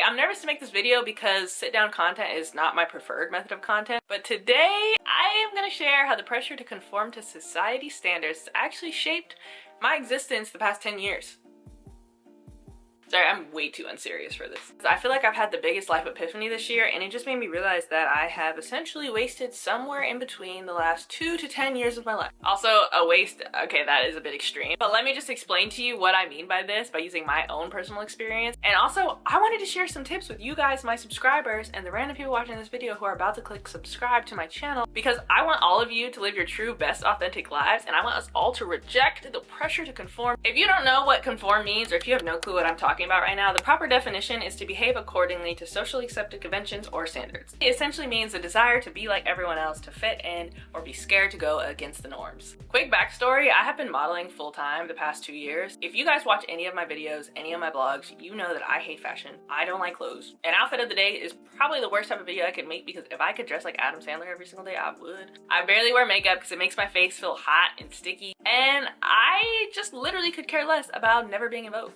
I'm nervous to make this video because sit down content is not my preferred method of content, but today I am going to share how the pressure to conform to society standards actually shaped my existence the past 10 years. Sorry, I'm way too unserious for this. I feel like I've had the biggest life epiphany this year, and it just made me realize that I have essentially wasted somewhere in between the last 2 to 10 years of my life. Also, a waste, okay, that is a bit extreme, but let me just explain to you what I mean by this by using my own personal experience. And also, I wanted to share some tips with you guys, my subscribers, and the random people watching this video who are about to click subscribe to my channel, because I want all of you to live your true, best, authentic lives, and I want us all to reject the pressure to conform. If you don't know what conform means, or if you have no clue what I'm talking about right now, the proper definition is to behave accordingly to socially accepted conventions or standards. It essentially means the desire to be like everyone else, to fit in, or be scared to go against the norms. Quick backstory, I have been modeling full-time the past 2 years. If you guys watch any of my videos, any of my vlogs, you know that I hate fashion. I don't like clothes. An outfit of the day is probably the worst type of video I could make, because if I could dress like Adam Sandler every single day, I would. I barely wear makeup because it makes my face feel hot and sticky, and I just literally could care less about never being in Vogue.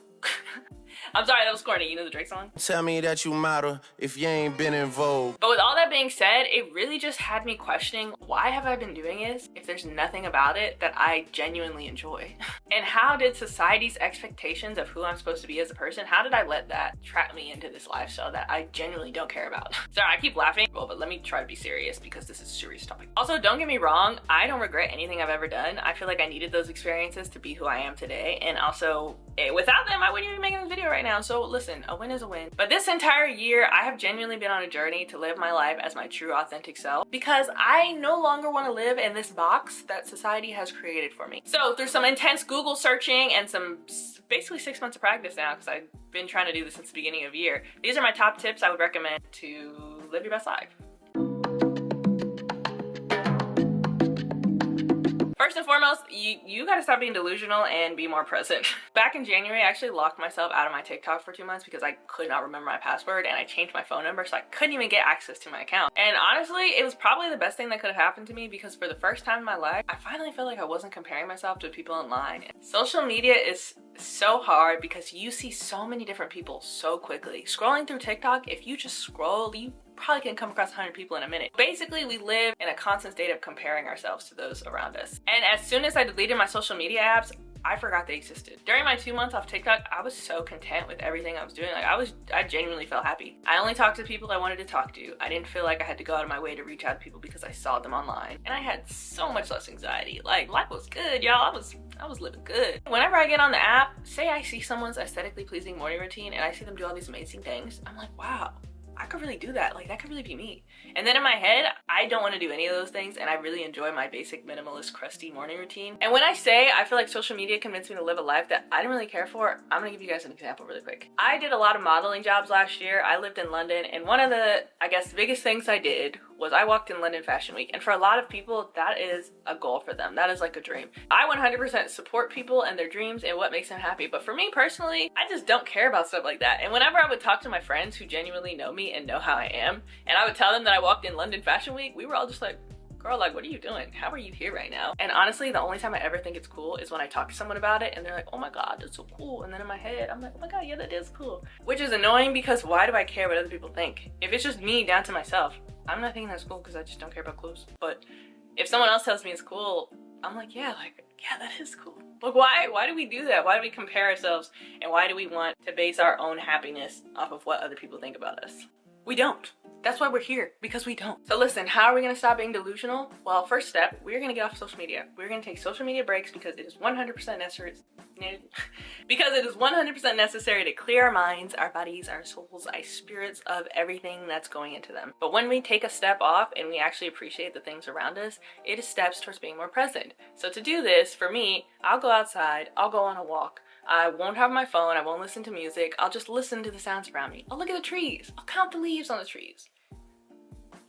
I'm sorry, that was corny. You know the Drake song? Tell me that you model if you ain't been in Vogue. But with all that being said, it really just had me questioning, why have I been doing this if there's nothing about it that I genuinely enjoy? And how did society's expectations of who I'm supposed to be as a person, how did I let that trap me into this lifestyle that I genuinely don't care about? Sorry, I keep laughing, but let me try to be serious because this is a serious topic. Also, don't get me wrong, I don't regret anything I've ever done. I feel like I needed those experiences to be who I am today, and also, without them, I wouldn't even be making this video right now. So listen, a win is a win. But this entire year, I have genuinely been on a journey to live my life as my true authentic self, because I no longer want to live in this box that society has created for me. So through some intense Google searching and some basically 6 months of practice now, because I've been trying to do this since the beginning of the year, these are my top tips I would recommend to live your best life. First and foremost, you gotta stop being delusional and be more present. Back in January, I actually locked myself out of my TikTok for 2 months because I could not remember my password, and I changed my phone number, so I couldn't even get access to my account. And honestly, it was probably the best thing that could have happened to me, because for the first time in my life, I finally felt like I wasn't comparing myself to people online. Social media is so hard because you see so many different people so quickly. Scrolling through TikTok, if you just scroll, you probably can come across 100 people in a minute. Basically, we live in a constant state of comparing ourselves to those around us. And as soon as I deleted my social media apps, I forgot they existed. During my 2 months off TikTok, I was so content with everything I was doing. Like, I genuinely felt happy. I only talked to people I wanted to talk to. I didn't feel like I had to go out of my way to reach out to people because I saw them online. And I had so much less anxiety. Like, life was good, y'all. I was living good. Whenever I get on the app, say I see someone's aesthetically pleasing morning routine and I see them do all these amazing things, I'm like, wow, I could really do that. Like, that could really be me. And then in my head, I don't want to do any of those things, and I really enjoy my basic minimalist crusty morning routine. And when I say I feel like social media convinced me to live a life that I didn't really care for, I'm gonna give you guys an example really quick. I did a lot of modeling jobs last year. I lived in London, and one of the, I guess, biggest things I did was I walked in London Fashion Week. And for a lot of people, that is a goal for them. That is like a dream. I 100% support people and their dreams and what makes them happy. But for me personally, I just don't care about stuff like that. And whenever I would talk to my friends who genuinely know me and know how I am, and I would tell them that I walked in London Fashion Week, we were all just like, girl, like, what are you doing? How are you here right now? And honestly, the only time I ever think it's cool is when I talk to someone about it and they're like, oh my God, that's so cool. And then in my head, I'm like, oh my God, yeah, that is cool. Which is annoying, because why do I care what other people think? If it's just me down to myself, I'm not thinking that's cool because I just don't care about clothes. But if someone else tells me it's cool, I'm like, yeah, that is cool. Like, why do we do that? Why do we compare ourselves? And why do we want to base our own happiness off of what other people think about us? We don't. That's why we're here, because we don't. So listen, how are we gonna stop being delusional? Well, first step, we're gonna get off social media. We're gonna take social media breaks because it is 100% necessary. Because it is 100% necessary to clear our minds, our bodies, our souls, our spirits of everything that's going into them. But when we take a step off and we actually appreciate the things around us, it is steps towards being more present. So to do this, for me, I'll go outside, I'll go on a walk. I won't have my phone, I won't listen to music, I'll just listen to the sounds around me. I'll look at the trees, I'll count the leaves on the trees.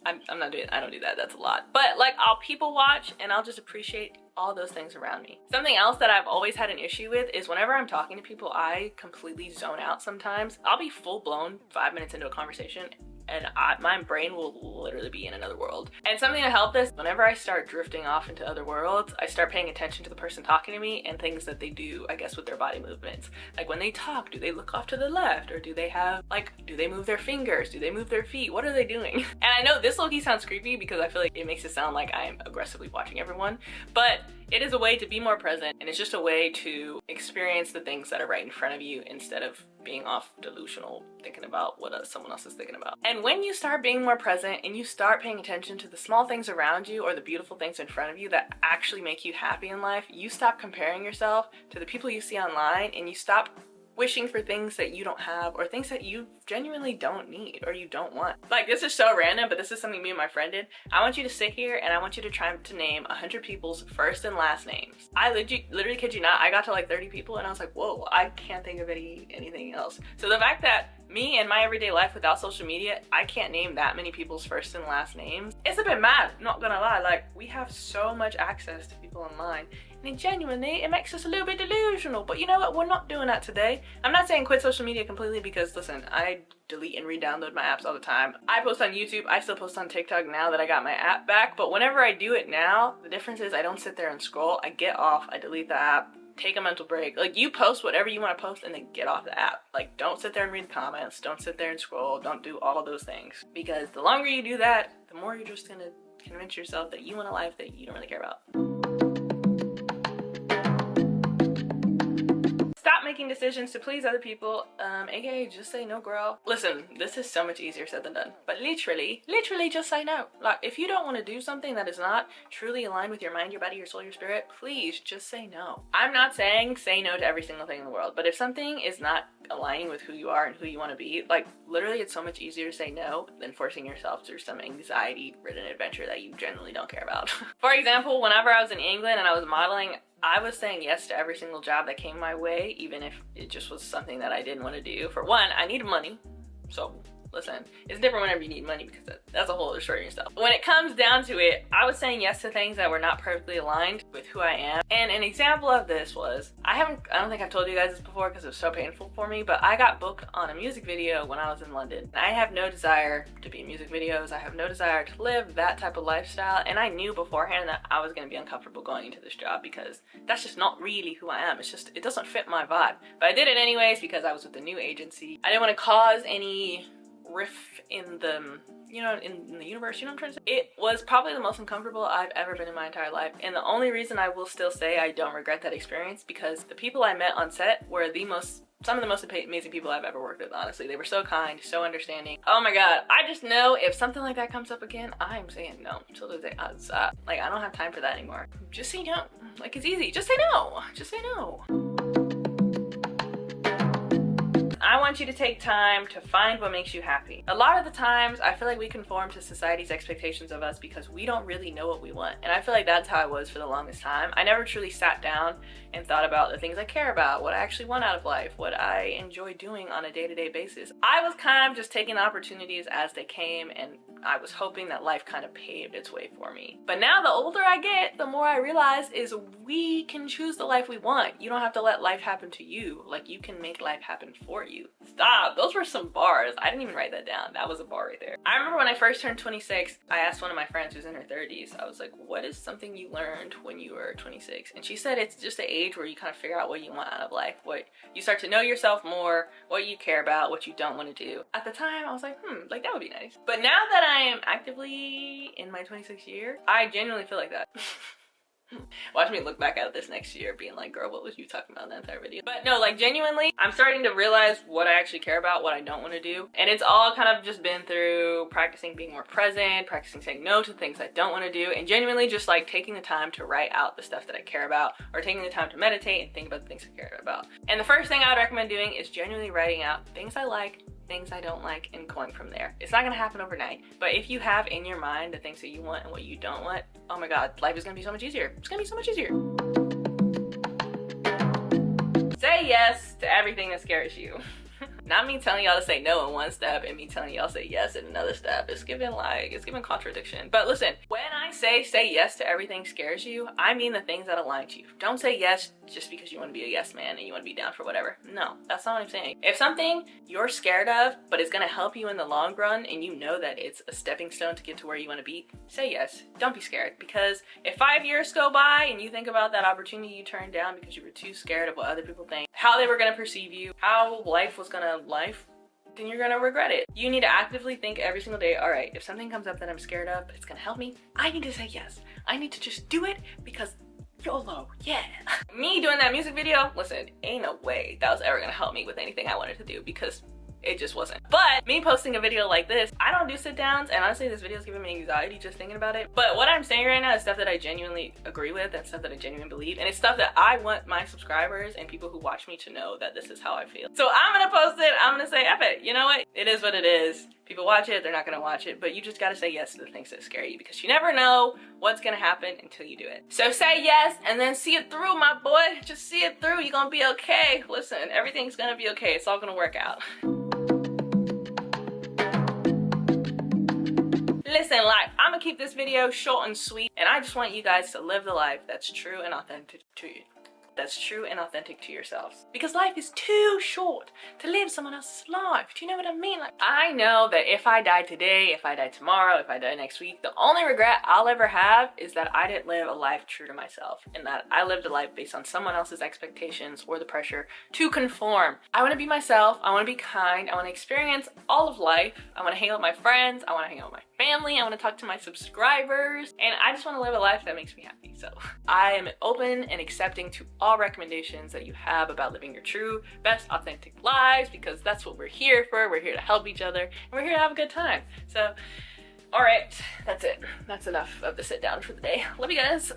I don't do that, that's a lot. But like, I'll people watch and I'll just appreciate all those things around me. Something else that I've always had an issue with is whenever I'm talking to people, I completely zone out sometimes. I'll be full blown 5 minutes into a conversation and my brain will literally be in another world. And something to help this, whenever I start drifting off into other worlds, I start paying attention to the person talking to me and things that they do, I guess, with their body movements. Like when they talk, do they look off to the left, or do they have, like, do they move their fingers, do they move their feet, what are they doing? And I know this low-key sounds creepy because I feel like it makes it sound like I'm aggressively watching everyone, but it is a way to be more present, and it's just a way to experience the things that are right in front of you instead of being off delusional thinking about what someone else is thinking about. And when you start being more present and you start paying attention to the small things around you or the beautiful things in front of you that actually make you happy in life, you stop comparing yourself to the people you see online, and you stop wishing for things that you don't have or things that you genuinely don't need or you don't want. Like, this is so random, but this is something me and my friend did. I want you to sit here and I want you to try to name 100 people's first and last names. I literally kid you not, I got to like 30 people and I was like, whoa, I can't think of anything else. So the fact that me and my everyday life without social media, I can't name that many people's first and last names, it's a bit mad, not gonna lie. Like, we have so much access to people online, and genuinely, it makes us a little bit delusional. But you know what? We're not doing that today. I'm not saying quit social media completely, because listen, I delete and re-download my apps all the time. I post on YouTube. I still post on TikTok now that I got my app back. But whenever I do it now, the difference is I don't sit there and scroll. I get off, I delete the app, take a mental break. Like, you post whatever you want to post and then get off the app. Like, don't sit there and read the comments. Don't sit there and scroll. Don't do all of those things. Because the longer you do that, the more you're just gonna convince yourself that you want a life that you don't really care about. Stop making decisions to please other people, aka just say no, girl. Listen, this is so much easier said than done, but literally just say no. Like, if you don't want to do something that is not truly aligned with your mind, your body, your soul, your spirit, please just say no. I'm not saying say no to every single thing in the world, but if something is not aligning with who you are and who you want to be, like, literally it's so much easier to say no than forcing yourself through some anxiety-ridden adventure that you generally don't care about. For example, whenever I was in England and I was modeling, I was saying yes to every single job that came my way, even if it just was something that I didn't want to do. For one, I needed money, so listen, it's different whenever you need money, because that's a whole other story yourself. When it comes down to it, I was saying yes to things that were not perfectly aligned with who I am. And an example of this was, I don't think I've told you guys this before because it was so painful for me, but I got booked on a music video when I was in London. I have no desire to be in music videos. I have no desire to live that type of lifestyle. And I knew beforehand that I was going to be uncomfortable going into this job because that's just not really who I am. It's just, it doesn't fit my vibe. But I did it anyways because I was with a new agency. I didn't want to cause any riff in the, you know, in the universe, you know what I'm trying to say? It was probably the most uncomfortable I've ever been in my entire life, and the only reason I will still say I don't regret that experience, because the people I met on set were some of the most amazing people I've ever worked with, honestly. They were so kind, so understanding. Oh my god, I just know if something like that comes up again, I'm saying no till the day odds. Like, I don't have time for that anymore. Just say no. Like, it's easy. Just say no. Just say no. I want you to take time to find what makes you happy. A lot of the times, I feel like we conform to society's expectations of us because we don't really know what we want. And I feel like that's how I was for the longest time. I never truly sat down and thought about the things I care about, what I actually want out of life, what I enjoy doing on a day-to-day basis. I was kind of just taking opportunities as they came, and I was hoping that life kind of paved its way for me. But now the older I get, the more I realize is we can choose the life we want. You don't have to let life happen to you. Like, you can make life happen for you. Stop, those were some bars. I didn't even write that down. That was a bar right there. I remember when I first turned 26, I asked one of my friends who's in her 30s, I was like, what is something you learned when you were 26? And she said it's just the age where you kind of figure out what you want out of life, what you start to know yourself more, what you care about, what you don't want to do. At the time, I was like, like, that would be nice. But now that I am actively in my 26th year, I genuinely feel like that. Watch me look back at this next year being like, girl, what was you talking about in that entire video? But no, like, genuinely, I'm starting to realize what I actually care about, what I don't want to do. And it's all kind of just been through practicing being more present, practicing saying no to things I don't want to do, and genuinely just like taking the time to write out the stuff that I care about, or taking the time to meditate and think about the things I care about. And the first thing I would recommend doing is genuinely writing out things I like, things I don't like, and going from there. It's not gonna happen overnight, but if you have in your mind the things that you want and what you don't want, oh my god, life is gonna be so much easier. It's gonna be so much easier. Say yes to everything that scares you. Not me telling y'all to say no in one step and me telling y'all to say yes in another step. It's giving contradiction. But listen, when I say yes to everything scares you, I mean the things that align to you. Don't say yes just because you want to be a yes man and you want to be down for whatever. No, that's not what I'm saying. If something you're scared of, but it's gonna help you in the long run and you know that it's a stepping stone to get to where you want to be, say yes. Don't be scared, because if 5 years go by and you think about that opportunity you turned down because you were too scared of what other people think, how they were gonna perceive you, how life was gonna then you're gonna regret it. You need to actively think every single day, all right, if something comes up that I'm scared of, but it's gonna help me, I need to say yes. I need to just do it because YOLO, yeah. Me doing that music video, listen, ain't no way that was ever gonna help me with anything I wanted to do, because it just wasn't. But me posting a video like this, I don't do sit downs, and honestly this video is giving me anxiety just thinking about it. But what I'm saying right now is stuff that I genuinely agree with and stuff that I genuinely believe, and it's stuff that I want my subscribers and people who watch me to know that this is how I feel. So I'm gonna post it, I'm gonna say F it. You know what? It is what it is. People watch it, they're not gonna watch it, but you just gotta say yes to the things that scare you, because you never know what's gonna happen until you do it. So say yes and then see it through, my boy. Just see it through. You're gonna be okay. Listen, everything's gonna be okay. It's all gonna work out. Listen, I'm gonna keep this video short and sweet, and I just want you guys to live the life that's true and authentic to you. That's true and authentic to yourselves. Because life is too short to live someone else's life. Do you know what I mean? Like, I know that if I die today, if I die tomorrow, if I die next week, the only regret I'll ever have is that I didn't live a life true to myself, and that I lived a life based on someone else's expectations or the pressure to conform. I want to be myself. I want to be kind. I want to experience all of life. I want to hang out with my friends. I want to hang out with my family. I want to talk to my subscribers, and I just want to live a life that makes me happy. So I am open and accepting to all recommendations that you have about living your true, best, authentic lives, because that's what we're here for. We're here to help each other, and we're here to have a good time. So, all right, that's it. That's enough of the sit down for the day. Love you guys.